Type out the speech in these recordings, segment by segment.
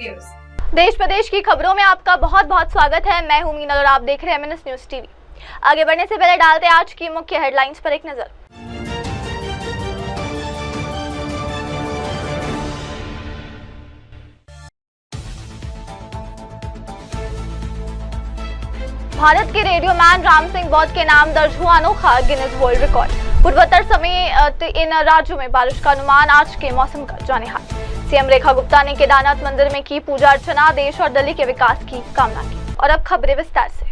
Viewers. देश प्रदेश की खबरों में आपका बहुत बहुत स्वागत है। मैं हूं मीनल और आप देख रहे हैं MNS न्यूज टीवी। आगे बढ़ने से पहले डालते हैं आज की मुख्य हेडलाइंस पर एक नजर। भारत के रेडियो मैन राम सिंह बौद्ध के नाम दर्ज हुआ अनोखा गिनीज वर्ल्ड रिकॉर्ड। पूर्वोत्तर समेत इन राज्यों में बारिश का अनुमान, आज के मौसम का जाने हाल। सीएम रेखा गुप्ता ने केदारनाथ मंदिर में की पूजा अर्चना, देश और दिल्ली के विकास की कामना की। और अब खबरें विस्तार से।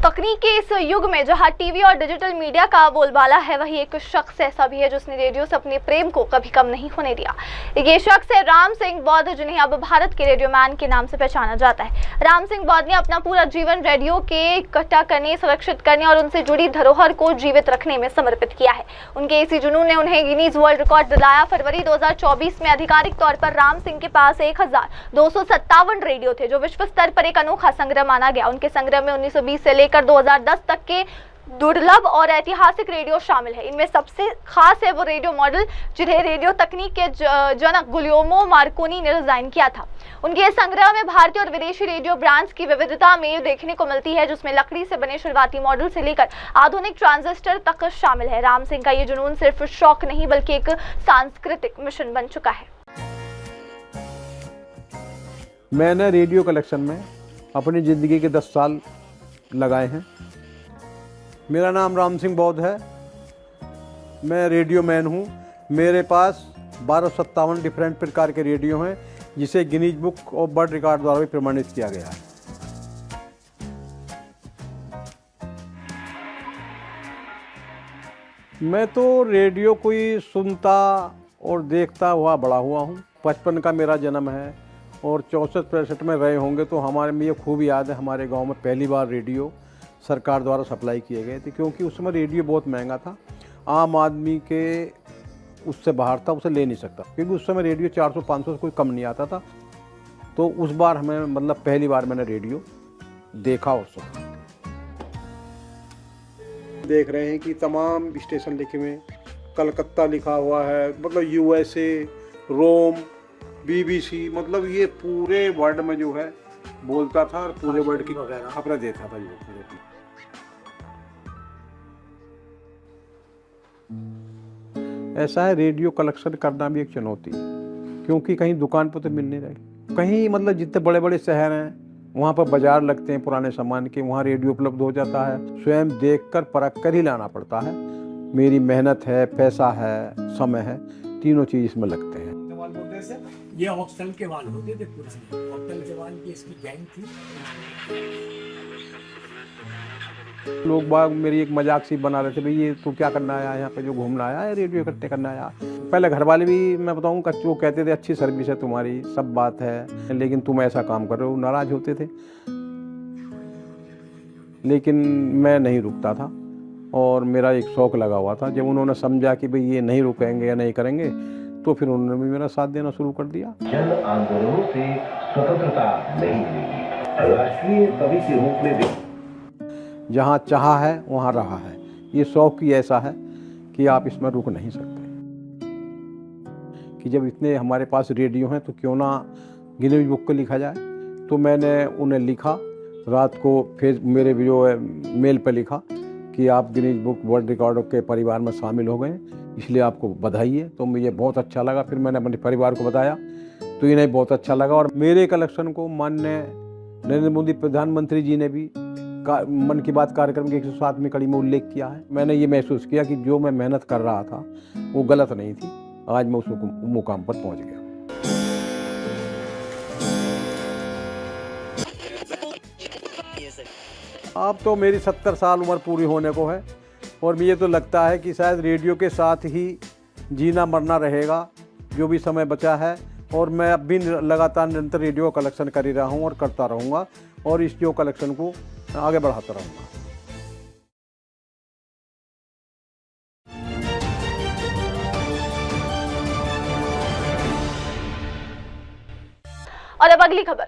तकनीक के इस युग में जहां टीवी और डिजिटल मीडिया का बोलबाला है, वहीं एक शख्स ऐसा भी है जिसने रेडियो से अपने प्रेम को कभी कम नहीं होने दिया। ये शख्स है राम सिंह बौद्ध, जिन्हें अब भारत के रेडियो मैन के नाम से पहचाना जाता है। राम सिंह बौद्ध ने अपना पूरा जीवन रेडियो के इकट्ठा करने, सुरक्षित करने और उनसे जुड़ी धरोहर को जीवित रखने में समर्पित किया है। उनके इसी जुनून ने उन्हें गिनीज वर्ल्ड रिकॉर्ड दिलाया। फरवरी 2024 में आधिकारिक तौर पर राम सिंह के पास 1257 रेडियो थे, जो विश्व स्तर पर एक अनोखा संग्रह माना गया। उनके संग्रह में 1920 से लेकर 2010 तक के दुर्लभ और ऐतिहासिक रेडियो शामिल है। इनमें सबसे खास है वो रेडियो मॉडल जिन्हें रेडियो तकनीक के जनक गुलियर्मो मार्कोनी ने डिजाइन किया था। उनके संग्रह में भारतीय और विदेशी रेडियो ब्रांड्स की विविधता में देखने को मिलती है, जिसमें लकड़ी से बने शुरुआती मॉडल से लेकर आधुनिक ट्रांजिस्टर तक शामिल है। राम सिंह का ये जुनून सिर्फ शौक नहीं बल्कि एक सांस्कृतिक मिशन बन चुका है। मैंने रेडियो कलेक्शन में अपनी ज़िंदगी के 10 साल लगाए हैं। मेरा नाम राम सिंह बौद्ध है। मैं रेडियो मैन हूँ। मेरे पास 1257 डिफरेंट प्रकार के रेडियो हैं, जिसे Guinness book of world record द्वारा भी प्रमाणित किया गया है। मैं तो रेडियो को ही सुनता और देखता हुआ बड़ा हुआ हूँ। 55 का मेरा जन्म है और 64-65 में रहे होंगे, तो हमारे में ये खूब याद है। हमारे गांव में पहली बार रेडियो सरकार द्वारा सप्लाई किए गए थे, क्योंकि उस समय रेडियो बहुत महंगा था। आम आदमी के उससे बाहर था, उसे ले नहीं सकता, क्योंकि उस समय रेडियो 400-500 से कोई कम नहीं आता था। तो उस बार हमें पहली बार मैंने रेडियो देखा और सुना। देख रहे हैं कि तमाम स्टेशन लिखे हुए, कलकत्ता लिखा हुआ है, USA, रोम, BBC, ये पूरे वर्ल्ड में जो है बोलता था और पूरे वर्ल्ड की खबरें देता था। ऐसा है, रेडियो कलेक्शन करना भी एक चुनौती है, क्योंकि कहीं दुकान पर तो मिल नहीं रही। कहीं जितने बड़े बड़े शहर हैं वहाँ पर बाजार लगते हैं पुराने सामान के, वहाँ रेडियो उपलब्ध हो जाता है। स्वयं देखकर परख कर ही लाना पड़ता है। मेरी मेहनत है, पैसा है, समय है, तीनों चीज़ इसमें लगते हैं। ये हॉस्टल के वाल होते थे, पुराने हॉस्टल के वाल की इसकी गैंग थी। लोग बाग मेरी एक मजाक सी बना रहे थे, भाई ये तू क्या करना आया यहाँ पे, जो घूमना आया है, रेडियो इकट्ठे करना आया। पहले घर वाले भी, मैं बताऊँ, वो कहते थे अच्छी सर्विस है तुम्हारी, सब बात है, लेकिन तुम ऐसा काम कर रहे हो, नाराज होते थे। लेकिन मैं नहीं रुकता था और मेरा एक शौक लगा हुआ था। जब उन्होंने समझा कि भाई ये नहीं रुकेंगे या नहीं करेंगे, तो फिर उन्होंने भी मेरा साथ देना शुरू कर दिया। जन आंदोलनों से स्वतंत्रता नहीं मिली, राष्ट्रीय कवि के रूप में जहाँ चाहा है वहाँ रहा है। ये शौक ही ऐसा है कि आप इसमें रुक नहीं सकते। कि जब इतने हमारे पास रेडियो हैं तो क्यों ना गिनीज बुक को लिखा जाए। तो मैंने उन्हें लिखा रात को, फिर मेरे जो मेल पर लिखा कि आप गिनीज बुक वर्ल्ड रिकॉर्ड के परिवार में शामिल हो गए, इसलिए आपको बधाई है। तो मुझे बहुत अच्छा लगा। फिर मैंने अपने परिवार को बताया तो इन्हें बहुत अच्छा लगा। और मेरे कलेक्शन को माननीय नरेंद्र मोदी प्रधानमंत्री जी ने भी मन की बात कार्यक्रम की 107वीं कड़ी में उल्लेख किया है। मैंने ये महसूस किया कि जो मैं मेहनत कर रहा था वो गलत नहीं थी। आज मैं उस मुकाम पर पहुंच गया। अब तो मेरी 70 साल उम्र पूरी होने को है और मुझे तो लगता है कि शायद रेडियो के साथ ही जीना मरना रहेगा जो भी समय बचा है। और मैं अब भी लगातार निरंतर रेडियो कलेक्शन कर ही रहा हूँ और करता रहूँगा और इस जो कलेक्शन को आगे बढ़ाता रहूँगा। और अब अगली खबर।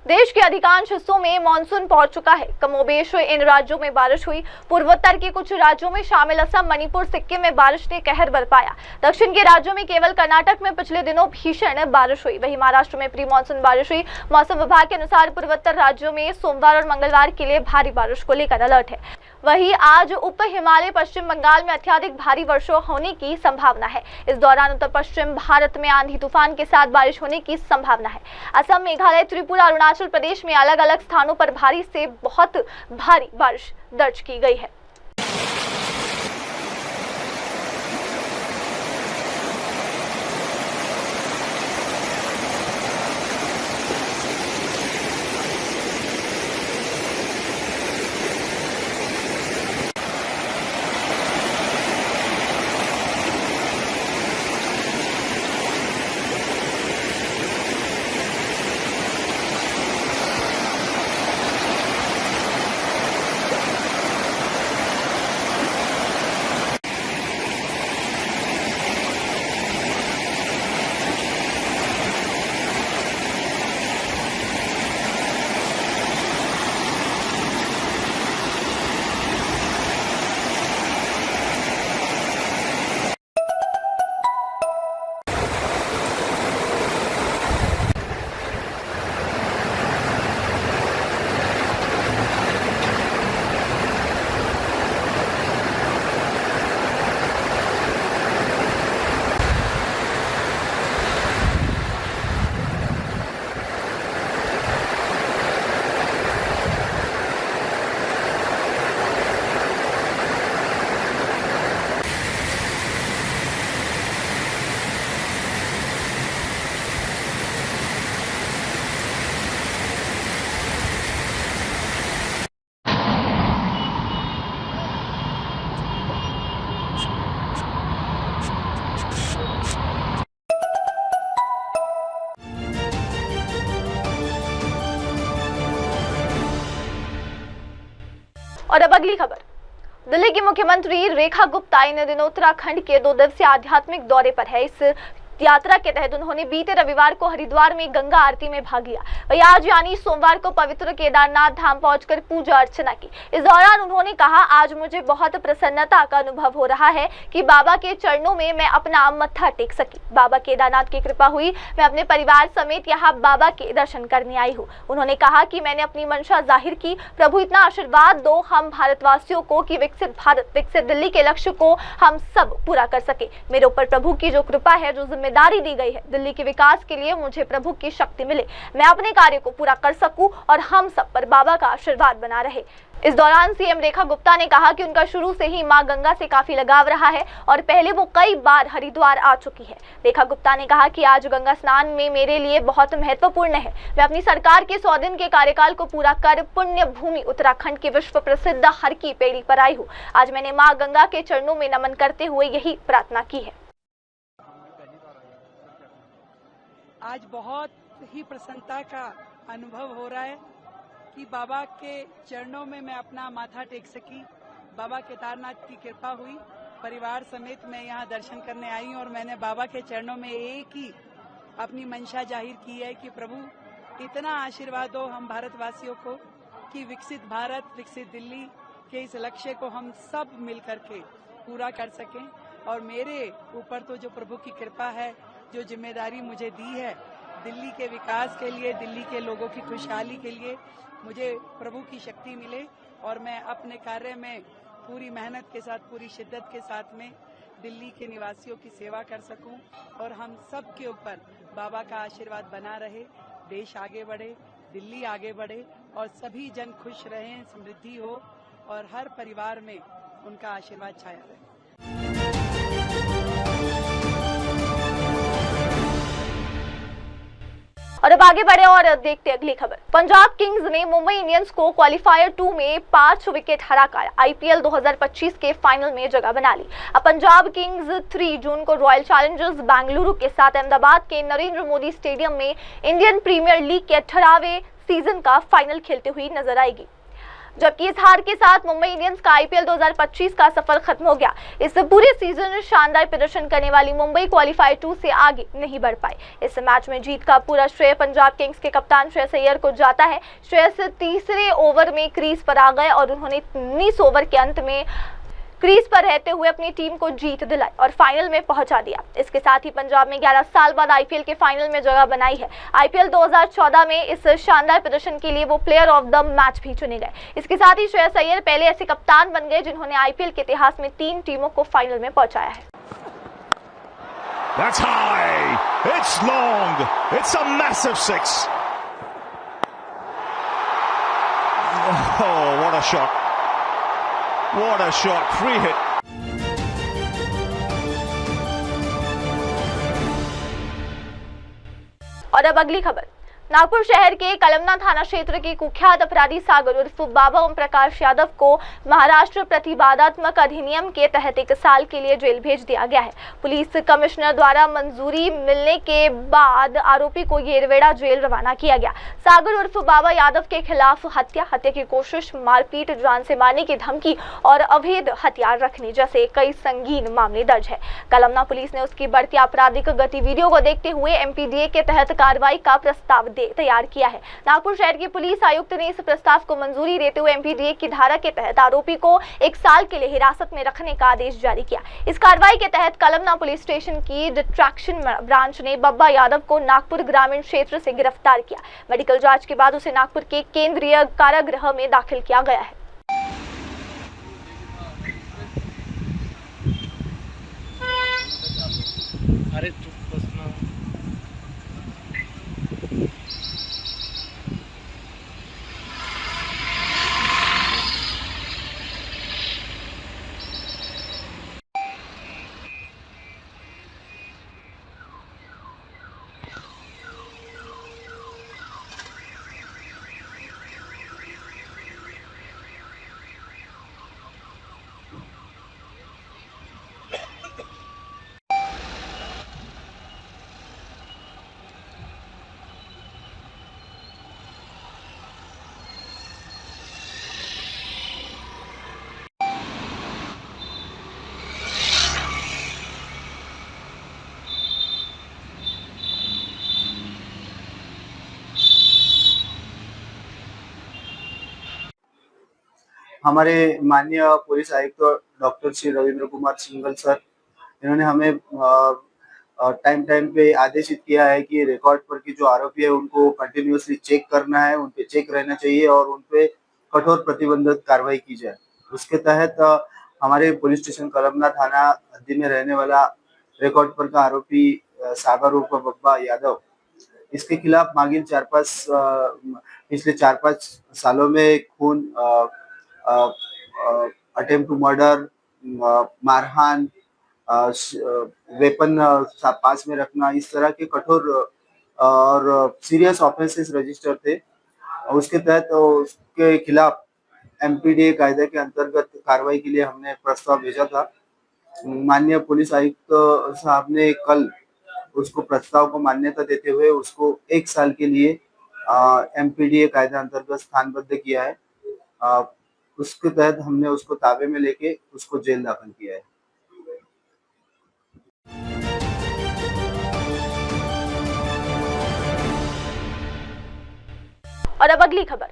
देश के अधिकांश हिस्सों में मानसून पहुंच चुका है। कमोबेश इन राज्यों में बारिश हुई। पूर्वोत्तर के कुछ राज्यों में शामिल असम, मणिपुर, सिक्किम में बारिश ने कहर बरपाया। दक्षिण के राज्यों में केवल कर्नाटक में पिछले दिनों भीषण बारिश हुई। वहीं महाराष्ट्र में प्री मानसून बारिश हुई। मौसम विभाग के अनुसार पूर्वोत्तर राज्यों में सोमवार और मंगलवार के लिए भारी बारिश को लेकर अलर्ट है। वहीं आज उप हिमालय पश्चिम बंगाल में अत्यधिक भारी वर्षा होने की संभावना है। इस दौरान उत्तर पश्चिम भारत में आंधी तूफान के साथ बारिश होने की संभावना है। असम, मेघालय, त्रिपुरा, अरुणाचल प्रदेश में अलग अलग स्थानों पर भारी से बहुत भारी बारिश दर्ज की गई है। और अब अगली खबर। दिल्ली की मुख्यमंत्री रेखा गुप्ता इन दिनों उत्तराखंड के 2 दिवसीय आध्यात्मिक दौरे पर है। इस यात्रा के तहत उन्होंने बीते रविवार को हरिद्वार में गंगा आरती में भाग लिया। वहीं आज यानी सोमवार को पवित्र केदारनाथ धाम पहुंचकर पूजा अर्चना की। इस दौरान उन्होंने कहा, आज मुझे बहुत प्रसन्नता का अनुभव हो रहा है कि बाबा के चरणों में मैं अपना मत्था टेक सकी। बाबा केदारनाथ की कृपा हुई, मैं अपने परिवार समेत यहाँ बाबा के दर्शन करने आई हूँ। उन्होंने कहा कि मैंने अपनी मंशा जाहिर की, प्रभु इतना आशीर्वाद दो हम भारतवासियों को कि विकसित भारत, विकसित दिल्ली के लक्ष्य को हम सब पूरा कर सके। मेरे ऊपर प्रभु की जो कृपा है, जो जिम्मेदारी दी गई है, दिल्ली के विकास के लिए मुझे प्रभु की शक्ति मिले, मैं अपने कार्य को पूरा कर सकूं और हम सब पर बाबा का आशीर्वाद बना रहे। इस दौरान सीएम रेखा गुप्ता ने कहा कि उनका शुरू से ही मां गंगा से काफी लगाव रहा है और पहले वो कई बार हरिद्वार आ चुकी है। रेखा गुप्ता ने कहा कि आज गंगा स्नान में मेरे लिए बहुत महत्वपूर्ण है। मैं अपनी सरकार के 100 दिन के कार्यकाल को पूरा कर पुण्य भूमि उत्तराखंड की विश्व प्रसिद्ध हर की पेड़ी पर आई हूँ। आज मैंने मां गंगा के चरणों में नमन करते हुए यही प्रार्थना की है। आज बहुत ही प्रसन्नता का अनुभव हो रहा है कि बाबा के चरणों में मैं अपना माथा टेक सकी। बाबा केदारनाथ की कृपा हुई, परिवार समेत मैं यहाँ दर्शन करने आई हूँ और मैंने बाबा के चरणों में एक ही अपनी मंशा जाहिर की है कि प्रभु इतना आशीर्वाद दो हम भारतवासियों को कि विकसित भारत, विकसित दिल्ली के इस लक्ष्य को हम सब मिल करके पूरा कर सकें। और मेरे ऊपर तो जो प्रभु की कृपा है, जो जिम्मेदारी मुझे दी है दिल्ली के विकास के लिए, दिल्ली के लोगों की खुशहाली के लिए, मुझे प्रभु की शक्ति मिले और मैं अपने कार्य में पूरी मेहनत के साथ, पूरी शिद्दत के साथ में दिल्ली के निवासियों की सेवा कर सकूं और हम सब के ऊपर बाबा का आशीर्वाद बना रहे, देश आगे बढ़े, दिल्ली आगे बढ़े और सभी जन खुश रहें, समृद्धि हो और हर परिवार में उनका आशीर्वाद छाया रहे। और अब आगे बढ़े और देखते अगली खबर। पंजाब किंग्स ने मुंबई इंडियंस को क्वालिफायर 2 में 5 विकेट हराकर आईपीएल 2025 के फाइनल में जगह बना ली। अब पंजाब किंग्स 3 जून को रॉयल चैलेंजर्स बेंगलुरु के साथ अहमदाबाद के नरेंद्र मोदी स्टेडियम में इंडियन प्रीमियर लीग के 18वें सीजन का फाइनल खेलते हुई नजर आएगी। जबकि इस हार के साथ मुंबई इंडियंस का आईपीएल 2025 का सफर खत्म हो गया। इस पूरे सीजन शानदार प्रदर्शन करने वाली मुंबई क्वालीफायर 2 से आगे नहीं बढ़ पाई। इस मैच में जीत का पूरा श्रेय पंजाब किंग्स के कप्तान श्रेयस अय्यर को जाता है। श्रेयस तीसरे ओवर में क्रीज पर आ गए और उन्होंने 19 ओवर के अंत में क्रीज पर रहते हुए अपनी टीम को जीत दिलाई और फाइनल में पहुंचा दिया। इसके साथ ही पंजाब में 11 साल बाद आईपीएल के फाइनल में जगह बनाई है। आईपीएल 2014 में इस शानदार प्रदर्शन के लिए वो प्लेयर ऑफ द मैच भी चुने गए। इसके साथ ही श्रेयस अय्यर पहले ऐसे कप्तान बन गए जिन्होंने आईपीएल के इतिहास में 3 टीमों को फाइनल में पहुंचाया है। That's high. It's long. It's a massive 6. Oh, what a shot. What a shot. Free hit. और अब अगली खबर। नागपुर शहर के कलमना थाना क्षेत्र के कुख्यात अपराधी सागर उर्फ बाबा ओम प्रकाश यादव को महाराष्ट्र प्रतिबंधात्मक अधिनियम के तहत 1 साल के लिए जेल भेज दिया गया है। पुलिस कमिश्नर द्वारा मंजूरी मिलने के बाद आरोपी को येरवेड़ा जेल रवाना किया गया। सागर उर्फ बाबा यादव के खिलाफ हत्या की कोशिश, मारपीट, जान से मारने की धमकी और अवैध हथियार रखने जैसे कई संगीन मामले दर्ज है। कलमना पुलिस ने उसकी बढ़ती आपराधिक गतिविधियों को देखते हुए एमपीडीए के तहत कार्रवाई का प्रस्ताव तैयार किया है। नागपुर शहर के पुलिस आयुक्त ने इस प्रस्ताव को मंजूरी देते हुए एमपीडीए की धारा के तहत आरोपी को 1 साल के लिए हिरासत में रखने का आदेश जारी किया। इस कार्रवाई के तहत कलमना पुलिस स्टेशन की डिटेक्शन ब्रांच ने बब्बा यादव को नागपुर ग्रामीण क्षेत्र से गिरफ्तार किया। मेडिकल जांच के बाद उसे नागपुर के केंद्रीय कारागृह में दाखिल किया गया है। अरे हमारे माननीय पुलिस आयुक्त डॉक्टर श्री रविंद्र कुमार सिंघल सर, इन्होंने हमें टाइम पे आदेशित किया है कि रिकॉर्ड पर की जो आरोपी है उनको कंटिन्यूअसली चेक करना है, उन पे चेक रहना चाहिए और उन पे कठोर प्रतिबंधित कार्रवाई की जाए। उसके तहत हमारे पुलिस स्टेशन कलमना थाना हद्दी में रहने वाला रिकॉर्ड पर का आरोपी सागर उर्फ बब्बा यादव, इसके खिलाफ मागिल पिछले 4-5 सालों में खून, अटेम्प्ट टू मर्डर, मारहान, वेपन पास में रखना, इस तरह के कठोर और सीरियस ऑफेंसेस रजिस्टर थे। उसके तहत उसके खिलाफ एमपीडीए कायदे के अंतर्गत कार्रवाई के लिए हमने प्रस्ताव भेजा था। माननीय पुलिस आयुक्त साहब ने कल उसको प्रस्ताव को मान्यता देते हुए उसको 1 साल के लिए एमपीडीए कायदे अंतर्गत स्थानबद्ध किया है। उसके तहत हमने उसको ताबे में लेके उसको जेल दाखिल किया है। और अब अगली खबर।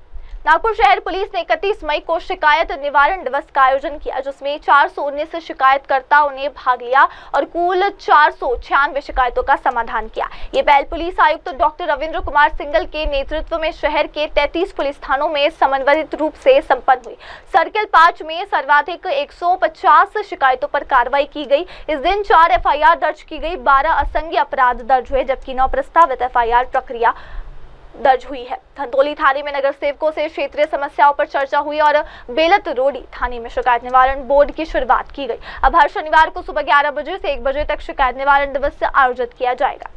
नागपुर शहर पुलिस ने 31 मई को शिकायत निवारण दिवस का आयोजन किया, जिसमें 419 शिकायतकर्ताओं ने भाग लिया और कुल 496 शिकायतों का समाधान किया। ये पहल पुलिस आयुक्त डॉक्टर रविंद्र कुमार सिंघल के नेतृत्व में शहर के 33 पुलिस थानों में समन्वित रूप से संपन्न हुई। सर्किल 5 में सर्वाधिक 150 शिकायतों पर कार्रवाई की गई। इस दिन 4 एफआईआर दर्ज की गई, 12 असंज्ञ अपराध दर्ज हुए, जबकि 9 प्रस्तावित एफआईआर प्रक्रिया दर्ज हुई है। धंतोली थाने में नगर सेवकों से क्षेत्रीय समस्याओं पर चर्चा हुई और बेलत रोडी थाने में शिकायत निवारण बोर्ड की शुरुआत की गई। अब हर शनिवार को सुबह 11 बजे से 1 बजे तक शिकायत निवारण दिवस आयोजित किया जाएगा।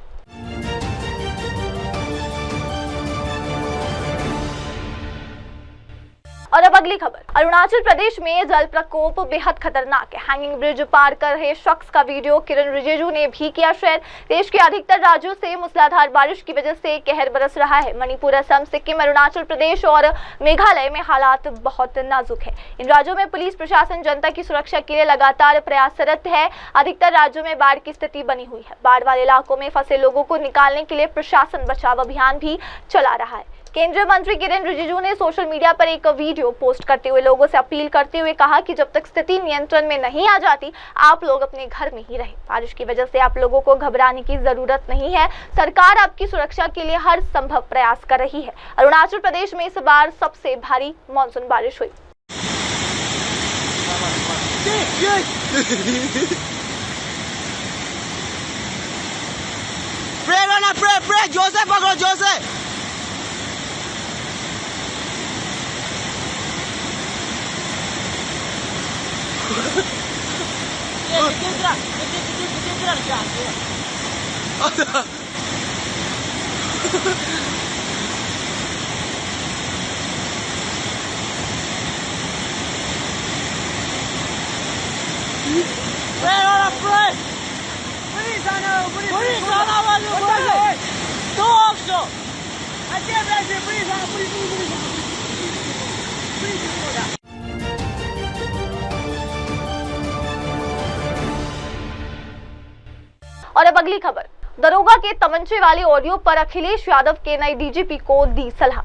और अब अगली खबर। अरुणाचल प्रदेश में जल प्रकोप बेहद खतरनाक है। हैंगिंग ब्रिज पार कर रहे शख्स का वीडियो किरण रिजिजू ने भी किया शेयर। देश के अधिकतर राज्यों से मूसलाधार बारिश की वजह से कहर बरस रहा है। मणिपुर, असम, सिक्किम, अरुणाचल प्रदेश और मेघालय में हालात बहुत नाजुक है। इन राज्यों में पुलिस प्रशासन जनता की सुरक्षा के लिए लगातार प्रयासरत है। अधिकतर राज्यों में बाढ़ की स्थिति बनी हुई है। बाढ़ वाले इलाकों में फंसे लोगों को निकालने के लिए प्रशासन बचाव अभियान भी चला रहा है। केंद्रीय मंत्री किरण रिजिजू ने सोशल मीडिया पर एक वीडियो पोस्ट करते हुए लोगों से अपील करते हुए कहा कि जब तक स्थिति नियंत्रण में नहीं आ जाती, आप लोग अपने घर में ही रहें। बारिश की वजह से आप लोगों को घबराने की जरूरत नहीं है। सरकार आपकी सुरक्षा के लिए हर संभव प्रयास कर रही है। अरुणाचल प्रदेश में इस बार सबसे भारी मानसून बारिश हुई। जोर से पकड़ो, जोर से। और अब अगली खबर। दरोगा के तमंचे वाले ऑडियो पर अखिलेश यादव के नए डीजीपी को दी सलाह।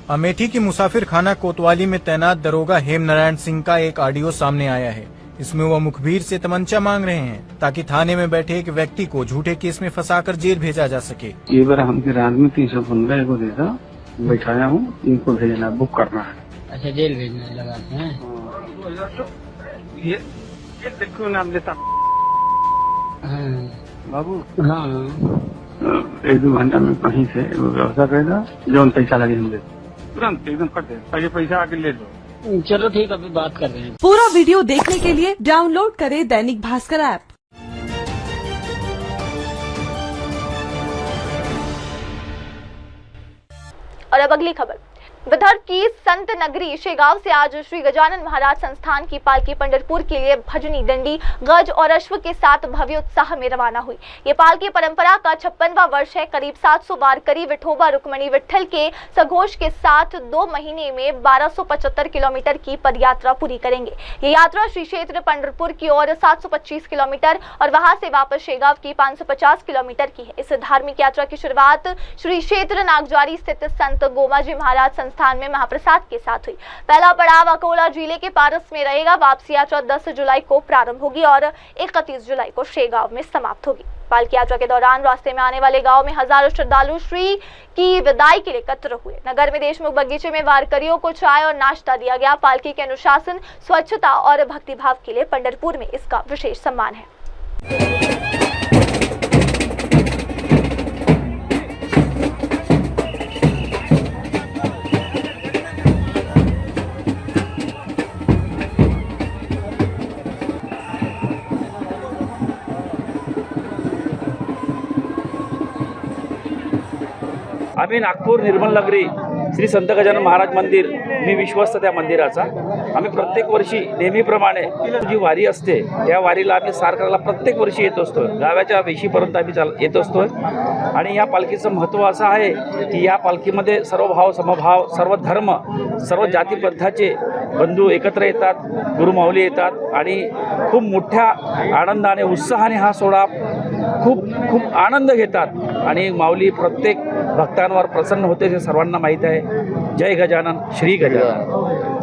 अमेठी की मुसाफिर खाना कोतवाली में तैनात दरोगा हेमनारायण सिंह का एक ऑडियो सामने आया है। इसमें वो मुखबिर से तमंचा मांग रहे हैं ताकि थाने में बैठे एक व्यक्ति को झूठे केस में फंसाकर जेल भेजा जा सके। ये बार हमके रात में 315 को देता बैठाया हूँ, इनको भेजना बुक करना है। अच्छा, जेल भेजने लगाते हैं। ये देखो नाम देता बाबू। हाँ, 1-2 घंटा में कहीं से व्यवस्था करेगा, जो पैसा लगे हम दे तुरंत एकदम कर दे। पहले पैसा आके ले लो। चलो ठीक, अभी बात कर रहे हैं। पूरा वीडियो देखने के लिए डाउनलोड करें दैनिक भास्कर ऐप। और अब अगली खबर। विदर्भ की संत नगरी शेगांव से आज श्री गजानन महाराज संस्थान की पालकी पंढरपुर के लिए भजनी, डंडी, गज और अश्व के साथ भव्य उत्साह में रवाना हुई। ये पालकी परंपरा का 56वां वर्ष है। करीब 700 वारकरी विठोबा रुक्मणी विठल के सघोष के साथ 2 महीने में 1275 किलोमीटर की पदयात्रा पूरी करेंगे। ये यात्रा श्री क्षेत्र पंढरपुर की ओर 725 किलोमीटर और वहां से वापस शेगांव की 550 किलोमीटर की है। इस धार्मिक यात्रा की शुरुआत श्री क्षेत्र नागजारी स्थित संत गोमाजी महाराज संस्थान में महाप्रसाद के साथ हुई। पहला पड़ाव अकोला जिले के पारस में रहेगा। वापसी यात्रा 10 जुलाई को प्रारंभ होगी और 31 जुलाई को शेगांव में समाप्त होगी। पालकी यात्रा के दौरान रास्ते में आने वाले गांव में हजारों श्रद्धालु श्री की विदाई के लिए एकत्र हुए। नगर में देशमुख बगीचे में वारकरियों को चाय और नाश्ता दिया गया। पालकी के अनुशासन, स्वच्छता और भक्तिभाव के लिए पंढरपुर में इसका विशेष सम्मान है। आम्ही नागपूर निर्मल नगरी श्री संत गजानन महाराज मंदिर, मी विश्वस्त त्या मंदिराचा। आम्ही प्रत्येक वर्षी नेहमीप्रमाणे जी वारी असते त्या वारीला आम्ही सार करायला प्रत्येक वर्षी येत असतो। गावाच्या वेशीपर्यंत आम्ही येत असतो आणि या पालखीचं महत्त्व असं आहे की या पालखीमध्ये सर्व भाव, समभाव, सर्व धर्म, सर्व जाती पंथाचे बंधू एकत्र येतात, गुरुमाऊली येतात आणि खूप मोठ्या आनंदाने, उत्साहाने हा सोहळा खूप आनंद घेतात आणि माऊली प्रत्येक भक्तांवर प्रसन्न होते हे सर्वांना माहीत आहे। जय गजानन, श्री गजानन।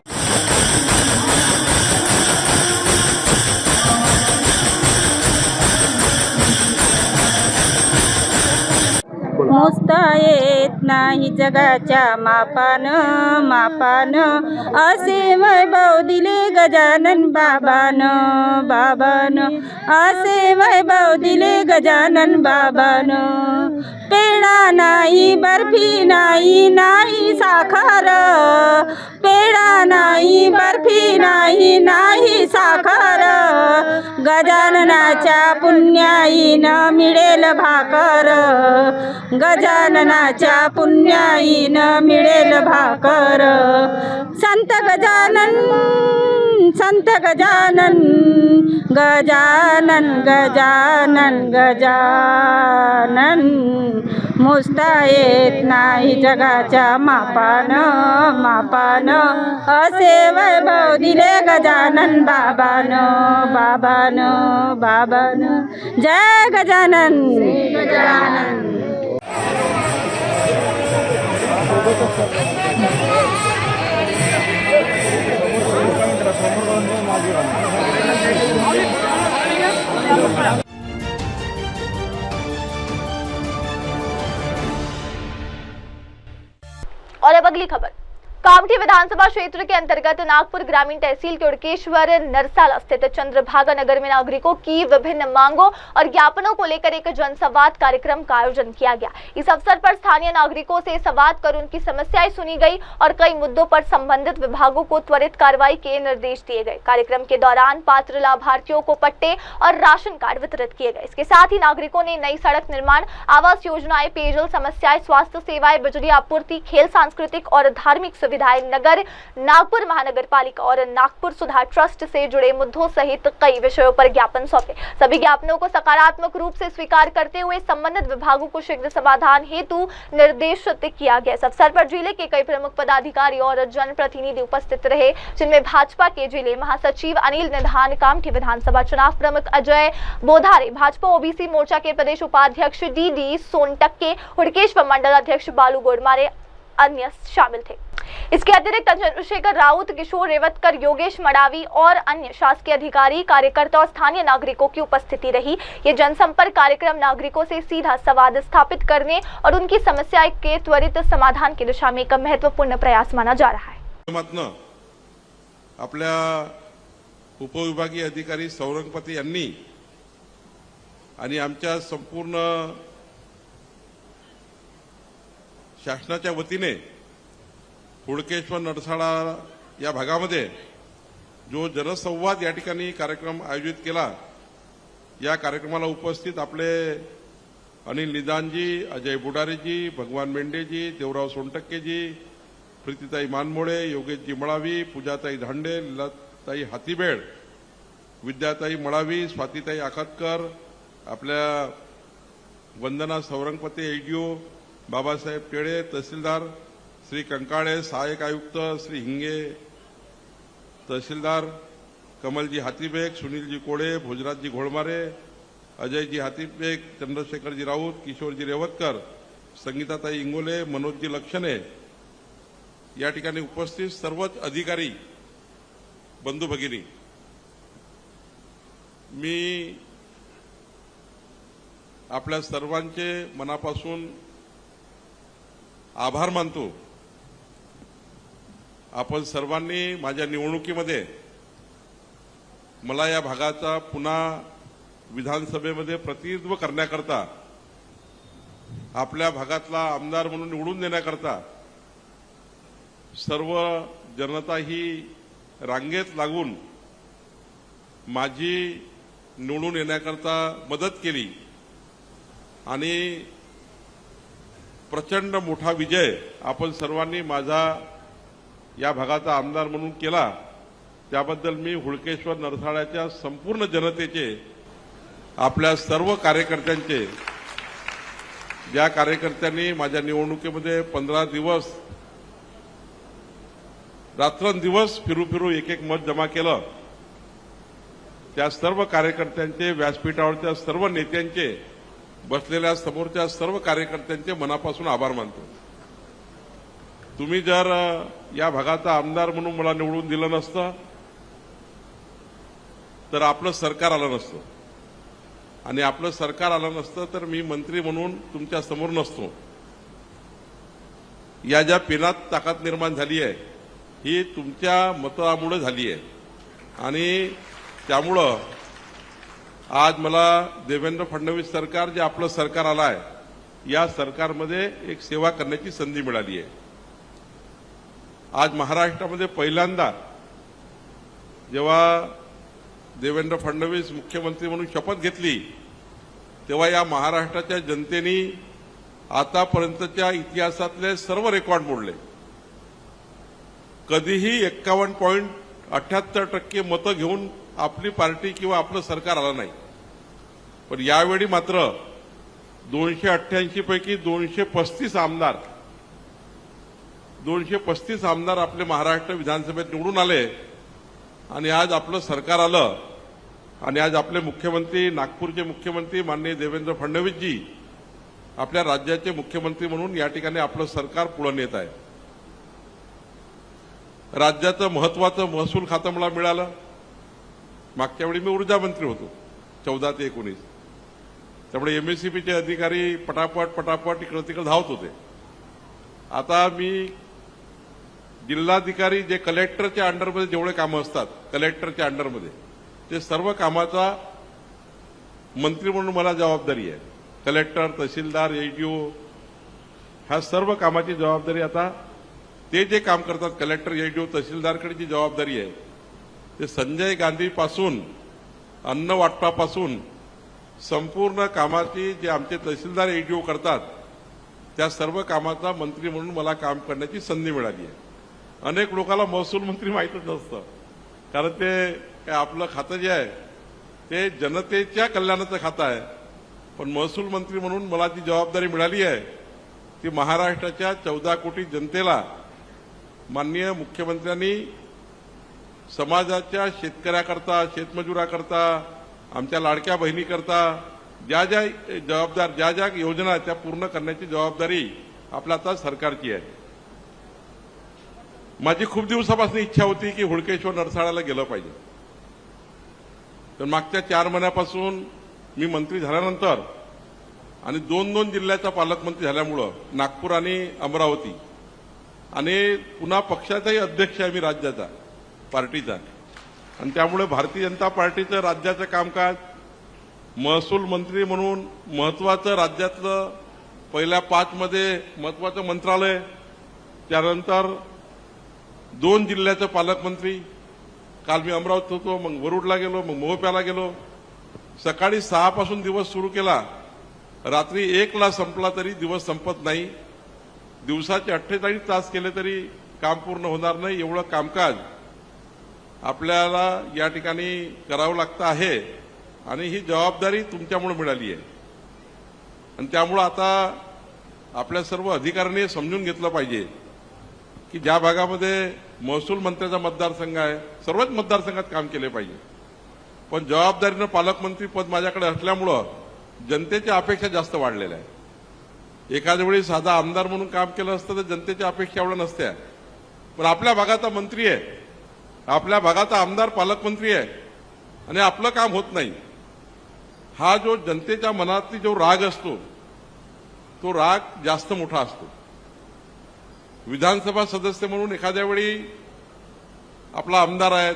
मोजता येत नाही जगाच्या मापान मापान, असे वैभव दिले गजानन बाबानं बाबानं, असे वैभव दिले गजानन बाबानं. पेढा नाही बर्फी नाही नाही साखर, पेढा नाही बर्फी नाही नाही साखर, गजाननाच्या पुण्याईनं मिळेल भाकर, गजाननाच्या पुण्याईनं मिळेल भाकर. संत गजानन संत गजानन, गजानन गजानन गजानन, मोजता येत नाही जगाच्या मापान मापान, असे वैभव दिले गजानन बाबानं बाबानं बाबानं. जय गजानन गजानन. और अब अगली खबर। कामठी विधानसभा क्षेत्र के अंतर्गत नागपुर ग्रामीण तहसील के उड़केश्वर नरसाला स्थित चंद्रभागा नगर में नागरिकों की विभिन्न मांगों और ज्ञापनों को लेकर एक जनसंवाद कार्यक्रम का आयोजन किया गया। इस अवसर पर स्थानीय नागरिकों से संवाद कर उनकी समस्याएं सुनी गई और कई मुद्दों पर संबंधित विभागों को त्वरित कार्रवाई के निर्देश दिए गए। कार्यक्रम के दौरान पात्र लाभार्थियों को पट्टे और राशन कार्ड वितरित किए गए। इसके साथ ही नागरिकों ने नई सड़क निर्माण, आवास योजनाएं, पेयजल समस्याएं, स्वास्थ्य सेवाएं, बिजली आपूर्ति, खेल, सांस्कृतिक और धार्मिक सुविधाएं, नगर, नागपुर महानगर पालिका और नागपुर सुधार ट्रस्ट से जुड़े मुद्दों सहित कई विषयों पर ज्ञापन सौंपे। सभी ज्ञापनों को सकारात्मक रूप से स्वीकार करते हुए संबंधित विभागों को शीघ्र समाधान हेतु निर्देशित किया गया। इस अवसर पर जिले के कई प्रमुख पदाधिकारी और जनप्रतिनिधि उपस्थित रहे, जिनमें भाजपा के जिले महासचिव अनिल निधान, कामठी विधानसभा चुनाव प्रमुख अजय बोधारे, भाजपा ओबीसी मोर्चा के प्रदेश उपाध्यक्ष डी सोनटक्के, हुड़केश्वर मंडल अध्यक्ष बालू गोडमारे अन्य शामिल थे। इसके अतिरिक्त चंद्रशेखर राउत, किशोर रेवतकर, योगेश मडावी और अन्य शासकीय अधिकारी, कार्यकर्ता और स्थानीय नागरिकों की उपस्थिति रही। ये जनसंपर्क कार्यक्रम नागरिकों से सीधा संवाद स्थापित करने और उनकी समस्याएं के त्वरित समाधान की दिशा में एक महत्वपूर्ण प्रयास माना जा रहा है। आपल्या उपविभागीय अधिकारी सौरंगपती यांनी आणि आमच्या संपूर्ण शासनाच्या वतीने हुडकेश्वर नरसाळा या भागामध्ये जो जनसंवाद या ठिकाणी कार्यक्रम आयोजित केला, या कार्यक्रमाला उपस्थित आपले अनिल निदानजी, अजय बुडारेजी, भगवान मेंढेजी, देवराव सोनटक्केजी, प्रीतीताई मानमोळे, योगेशजी मळावी, पूजाताई धांडे, लीलाताई हातीबेड, विद्याताई मळावी, स्वातीताई आखातकर, आपल्या वंदना सौरंगपते, एडीओ बाबासाहेब केळे, तहसीलदार श्री कंकाळे, सहाय्यक आयुक्त श्री हिंगे, तहसीलदार कमलजी हातीबेग, सुनीलजी कोळे, भोजराजजी घोळमारे, अजयजी हातीबेग, चंद्रशेखरजी राऊत, किशोरजी रेवतकर, संगीताताई इंगोले, मनोजजी लक्षणे, या ठिकाणी उपस्थित सर्वच अधिकारी बंधू भगिनी, मी आपल्या सर्वांचे मनापासून आभार मानतो। आपण सर्वांनी माझ्या निवडणुकीमध्ये मला या भागाचा पुन्हा विधानसभेमध्ये प्रतिनिधित्व करण्याकरता, आपल्या भागातला आमदार म्हणून निवडून देण्याकरता सर्व जनता ही रांगेत लागून माझी निवडून येण्याकरता मदत केली आणि प्रचंड मोठा विजय आपण सर्वांनी माझा या भागाचा आमदार म्हणून केला, त्याबद्दल मी हुडकेश्वर नरसाळ्याच्या संपूर्ण जनतेचे, आपल्या सर्व कार्यकर्त्यांचे, ज्या कार्यकर्त्यांनी माझ्या निवडणुकीमध्ये 15 दिवस रात्रंदिवस फिरू एक एक मत जमा केलं, त्या सर्व कार्यकर्त्यांचे, व्यासपीठावरच्या सर्व नेत्यांचे, बसलेल्या समोरच्या सर्व कार्यकर्त्यांचे मनापासून आभार मानतो। तुम्ही जर या भागाचा आमदार म्हणून मला निवडून दिलं नसतं तर आपलं सरकार आलं नसतं, आणि आपलं सरकार आलं नसतं तर मी मंत्री म्हणून तुमच्या समोर नसतो। या ज्या पेनात ताकद निर्माण झाली आहे ही तुमच्या मतामुळे झाली आहे आणि त्यामुळं आज मला देवेंद्र फडणवीस सरकार जे आपलं सरकार आलं आहे या सरकारमध्ये एक सेवा करण्याची संधी मिळाली आहे. आज महाराष्ट्रामध्ये पहिल्यांदा जेव्हा देवेंद्र फडणवीस मुख्यमंत्री म्हणून शपथ घेतली तेव्हा या महाराष्ट्राच्या जनतेने आतापर्यंतच्या इतिहासातले सर्व रेकॉर्ड मोडले. कधीही 51.78% मतं घेऊन आपली पार्टी किंवा आपलं सरकार आलं नाही. पण यावेळी मात्र 288 पैकी 235 आमदार आपले महाराष्ट्र विधानसभेत निवडून आले आणि आज आपलं सरकार आलं आणि आज आपले मुख्यमंत्री नागपूरचे मुख्यमंत्री माननीय देवेंद्र फडणवीसजी आपल्या राज्याचे मुख्यमंत्री म्हणून या ठिकाणी आपलं सरकार पुढे नेत आहे. राज्याचं महत्वाचं महसूल खातं मला मिळालं. मागच्या वेळी मी ऊर्जा मंत्री होतो 14 ते 19. त्यामुळे एमएससीबीचे अधिकारी पटापट इकडे तिकडे धावत होते. आता मी जिल्हाधिकारी जे कलेक्टरच्या अंडरमध्ये जेवढे कामं असतात कलेक्टरच्या अंडरमध्ये ते सर्व कामाचा मंत्री म्हणून मला जबाबदारी आहे. कलेक्टर, तहसीलदार, एडीओ ह्या सर्व कामाची जबाबदारी आता ते जे काम करतात कलेक्टर, एडीओ, तहसीलदारकडची जबाबदारी आहे. ते संजय गांधीपासून अन्न वाटपापासून संपूर्ण कामाची जे आमचे तहसीलदार, एडीओ करतात त्या सर्व कामाचा मंत्री म्हणून मला काम करण्याची संधी मिळाली आहे. अनेक लोकांना महसूल मंत्री माहीतच नसतं कारण ते काय आपलं खातं जे आहे ते जनतेच्या कल्याणाचं खातं आहे. पण महसूल मंत्री म्हणून मला जी जबाबदारी मिळाली आहे ती महाराष्ट्राच्या 14 कोटी जनतेला माननीय मुख्यमंत्र्यांनी समाजाच्या शेतकऱ्याकरता, शेतमजुराकरता, आमच्या लाडक्या बहिणीकरता ज्या ज्या योजना आहेत त्या पूर्ण करण्याची जबाबदारी आपल्या आता सरकारची आहे. माझी खूप दिवसापासून इच्छा होती की हुडकेश्वर नरसाळ्याला गेलं पाहिजे. तर मागच्या 4 महिन्यापासून मी मंत्री झाल्यानंतर आणि 2 जिल्ह्याचा पालकमंत्री झाल्यामुळं नागपूर आणि अमरावती आणि पुन्हा पक्षाचाही अध्यक्ष आहे मी राज्याचा पार्टीचा आणि त्यामुळे भारतीय जनता पार्टीचं राज्याचं कामकाज महसूल मंत्री म्हणून महत्वाचं राज्यातलं पहिल्या 5 मध्ये महत्वाचं मंत्रालय, त्यानंतर 2 जिल्ह्याचं पालकमंत्री. काल मी अमरावतीत होतो, मग वरुडला गेलो, मग मोहप्याला गेलो. सकाळी 6 पासून दिवस सुरू केला, रात्री 1 ला संपला तरी दिवस संपत नाही. दिवसाचे 48 तास केले तरी काम पूर्ण होणार नाही. एवढं कामकाज आपल्याला या ठिकाणी करावं लागतं आहे आणि ही जबाबदारी तुमच्यामुळे मिळाली आहे. आणि त्यामुळं आता आपल्या सर्व अधिकाऱ्यांनी समजून घेतलं पाहिजे की ज्या भागामध्ये महसूल मंत्र्याचा मतदारसंघ आहे सर्वच मतदारसंघात काम केले पाहिजे. पण जबाबदारीनं पालकमंत्री पद माझ्याकडे असल्यामुळं जनतेच्या अपेक्षा जास्त वाढलेल्या आहे. एखाद्या वेळी साधा आमदार म्हणून काम केलं असतं तर जनतेच्या अपेक्षा एवढ्या नसत्या. पण आपल्या भागाचा मंत्री आहे, आपल्या भागाचा आमदार पालकमंत्री आहे आणि आपलं काम होत नाही. हा जो जनतेच्या मनातली जो राग असतो तो राग जास्त मोठा असतो. विधानसभा सदस्य म्हणून एखाद्या वेळी आपला आमदार आहेत,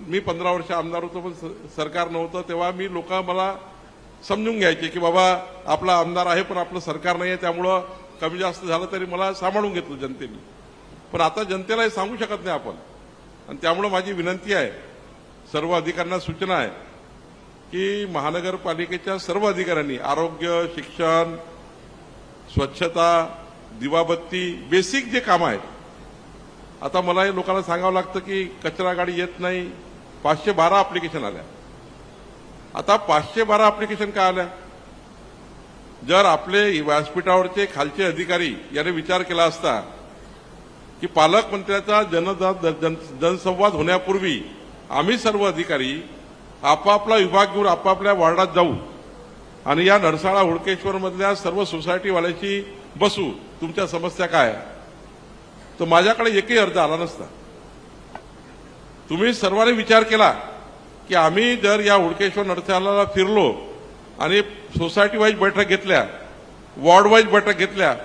मी 15 वर्ष आमदार होतो पण सरकार नव्हतं तेव्हा मी लोक मला समजून घ्यायचे की बाबा आपला आमदार आहे पण आपलं सरकार नाही आहे त्यामुळं कमी जास्त झालं तरी मला सांभाळून घेतलं जनतेने. पण आता जनतेला हे सांगू शकत नाही आपण. आणि त्यामुळं माझी विनंती आहे, सर्व अधिकाऱ्यांना सूचना आहे की महानगरपालिकेच्या सर्व अधिकाऱ्यांनी आरोग्य, शिक्षण, स्वच्छता, दिवाबत्ती, बेसिक जे कामं आहेत. आता मला हे लोकांना सांगावं लागतं की कचरा गाडी येत नाही. 512 ऍप्लिकेशन आल्या. आता 512 ऍप्लिकेशन का आल्या? जर आपले व्यासपीठावरचे खालचे अधिकारी याने विचार केला असता की पालकमंत्र्याचा जनसंवाद होण्यापूर्वी आम्ही सर्व अधिकारी आपापला विभाग घेऊन आपापल्या वार्डात जाऊ आणि या नरसाळा हुडकेश्वर मधल्या सर्व सोसायटीवाल्याशी बसू, तुमच्या समस्या काय, तर माझ्याकडे एकही अर्ज आला नसता. तुम्ही सर्वांनी विचार केला की आम्ही जर या हुडकेश्वर नरसाळ्याला फिरलो आणि सोसायटी वाईज बैठक घेतल्या, वॉर्ड वाईज बैठक घेतल्या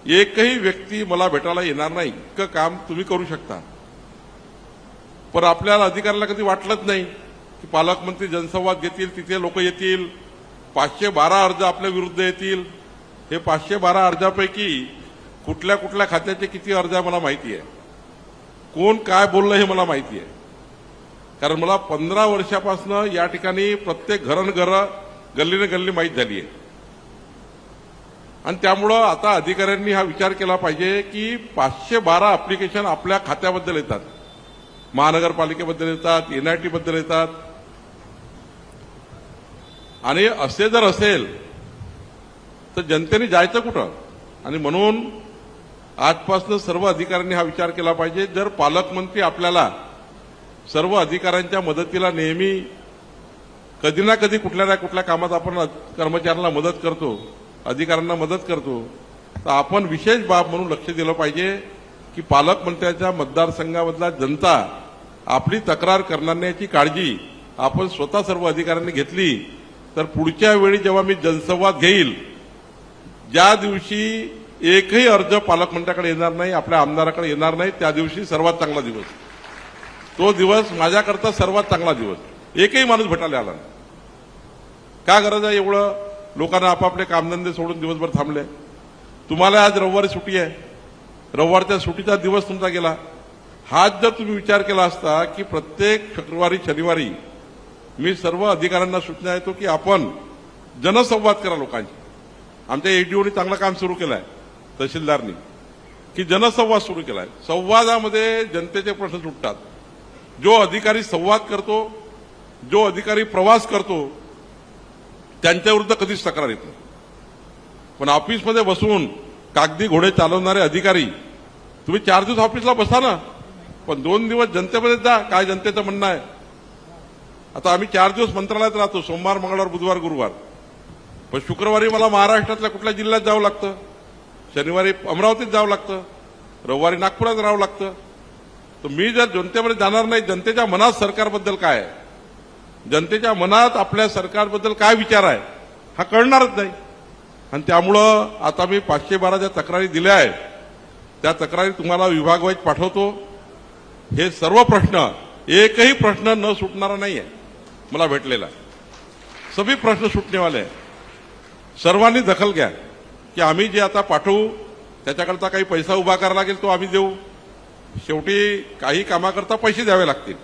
एकही व्यक्ती मला भेटायला येणार नाही, इतकं काम तुम्ही करू शकता. पण आपल्याला अधिकाऱ्याला कधी वाटलंच नाही की पालकमंत्री जनसंवाद घेतील, तिथे लोक येतील, 512 अर्ज आपल्या विरुद्ध येतील. हे 512 अर्जापैकी कुठल्या कुठल्या खात्याचे किती अर्ज आहे मला माहिती आहे, कोण काय बोललं हे मला माहिती आहे. कारण मला 15 वर्षापासून या ठिकाणी प्रत्येक घरन-घर, गल्लीने गल्ली माहीत झाली आहे. आणि त्यामुळं आता अधिकाऱ्यांनी हा विचार केला पाहिजे की 512 ऍप्लिकेशन आपल्या खात्याबद्दल येतात, महानगरपालिकेबद्दल येतात, NIT बद्दल येतात. आणि असे जर असेल तर जनतेने जायचं कुठं? आणि म्हणून आजपासून सर्व अधिकाऱ्यांनी हा विचार केला पाहिजे. जर पालकमंत्री आपल्याला सर्व अधिकाऱ्यांच्या मदतीला नेहमी कधी ना कधी कुठल्या ना कुठल्या कामात आपण कर्मचाऱ्यांना मदत करतो, अधिकाऱ्यांना मदत करतो, तर आपण विशेष बाब म्हणून लक्ष दिलं पाहिजे की पालकमंत्र्यांच्या मतदारसंघामधला जनता आपली तक्रार करणार नाही याची काळजी आपण स्वतः सर्व अधिकाऱ्यांनी घेतली तर पुढच्या वेळी जेव्हा मी जनसंवाद घेईल, ज्या दिवशी एकही अर्ज पालकमंत्र्याकडे येणार नाही, आपल्या आमदाराकडे येणार नाही, त्या दिवशी सर्वात चांगला दिवस, तो दिवस माझ्याकरता सर्वात चांगला दिवस. एकही माणूस भेटायला आला नाही. का गरज आहे एवढं लोकांना आपापले कामधंदे सोडून दिवसभर थांबले? तुम्हाला आज रविवारी सुट्टी आहे, रविवारच्या सुट्टीचा दिवस तुमचा गेला. हाच जर तुम्ही विचार केला असता की प्रत्येक शुक्रवारी शनिवारी मी सर्व अधिकाऱ्यांना सूचना देतो की आपण जनसंवाद करा लोकांशी. आमच्या ADOनी चांगलं काम सुरू केलं आहे, तहसीलदारनी, की जनसंवाद सुरू केला आहे. संवादामध्ये जनतेचे प्रश्न सुटतात. जो अधिकारी संवाद करतो, जो अधिकारी प्रवास करतो, त्यांच्याविरुद्ध कधीच तक्रार येत नाही. पण ऑफिसमध्ये बसून कागदी घोडे चालवणारे अधिकारी, तुम्ही 4 दिवस ऑफिसला बसा ना, पण 2 दिवस जनतेमध्ये जा, काय जनतेचं म्हणणं आहे. आता आम्ही 4 दिवस मंत्रालयात राहतो, सोमवार, मंगळवार, बुधवार, गुरुवार. पण शुक्रवारी मला महाराष्ट्रातल्या कुठल्या जिल्ह्यात जावं लागतं, शनिवारी अमरावतीत जावं लागतं, रविवारी नागपुरात राहावं लागतं. तर मी जर जनतेमध्ये जाणार नाही, जनतेच्या मनात सरकारबद्दल काय आहे, जनतेच्या मनात आपल्या सरकारबद्दल काय विचार आहे, हा कळणारच नाही. आणि त्यामुळं आता मी 512 ज्या तक्रारी दिल्या आहेत त्या तक्रारी तुम्हाला विभागवाईज पाठवतो. हे सर्व प्रश्न, एकही प्रश्न न सुटणारा नाही आहे मला भेटलेला, सभी प्रश्न सुटणे वाले आहे. सर्वांनी दखल घ्या की आम्ही जे आता पाठवू त्याच्याकरता काही पैसा उभा करावा लागेल, तो आम्ही देऊ. शेवटी काही कामाकरता पैसे द्यावे लागतील,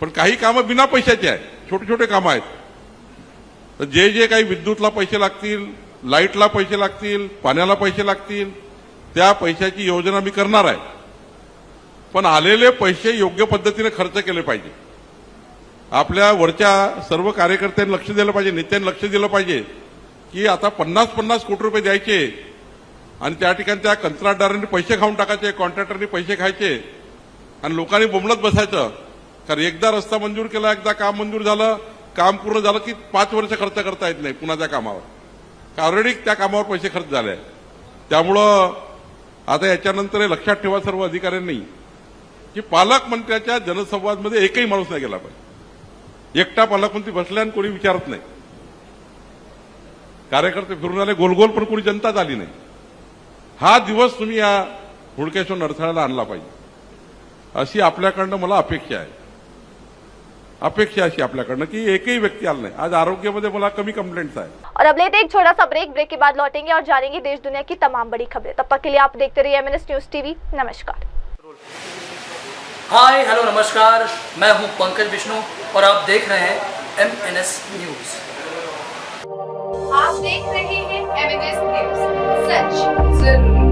पण काही कामं बिना पैशाची आहेत, छोटे छोटे कामं आहेत. तर जे जे काही विद्युतला पैसे लागतील, लाईटला पैसे लागतील, पाण्याला पैसे लागतील, त्या पैशाची योजना मी करणार आहे. पण आलेले पैसे योग्य पद्धतीने खर्च केले पाहिजे. आपल्या वरच्या सर्व कार्यकर्त्यांनी लक्ष दिलं पाहिजे, नेत्यांनी लक्ष दिलं पाहिजे की आता 50-50 कोटी रुपये द्यायचे आणि त्या ठिकाणी त्या कंत्राटदारांनी पैसे खाऊन टाकायचे, कॉन्ट्रॅक्टरनी पैसे खायचे आणि लोकांनी बोंबलत बसायचं. कारण एकदा रस्ता मंजूर केला, एकदा काम मंजूर झालं, काम पूर्ण झालं की 5 वर्ष खर्च करता येत नाही पुन्हा त्या कामावर, ऑलरेडी त्या कामावर पैसे खर्च झाले. त्यामुळं आता याच्यानंतर हे लक्षात ठेवा सर्व अधिकाऱ्यांनी की पालकमंत्र्याच्या जनसंवादमध्ये एकही माणूस नाही गेला पाहिजे. एकटा पालकमंत्री बसला आणि कोणी विचारत नाही, कार्यकर्ते फिरून आले गोल गोल, पण कोणी जनताच आली नाही. हा दिवस तुम्ही या हुडकेश्वर अडथळ्याला आणला पाहिजे अशी आपल्याकडनं मला अपेक्षा आहे. अपेक्षा अशी आपल्याकडनं की एकही व्यक्ती आला नाही. आज आरोग्यामध्ये मला कमी कंप्लेंट्स आहे. और अब लेते एक छोटा सा ब्रेक के बाद लौटेंगे और जानेंगे देश दुनिया की तमाम बड़ी खबरें. तब तक के लिए आप देखते रहिए MNS न्यूज TV. नमस्कार. हाय हेलो नमस्कार, मैं हूं पंकज विष्णु और आप देख रहे हैं MNS न्यूज. आप देख रहे हैं MNS न्यूज, सच जरूर.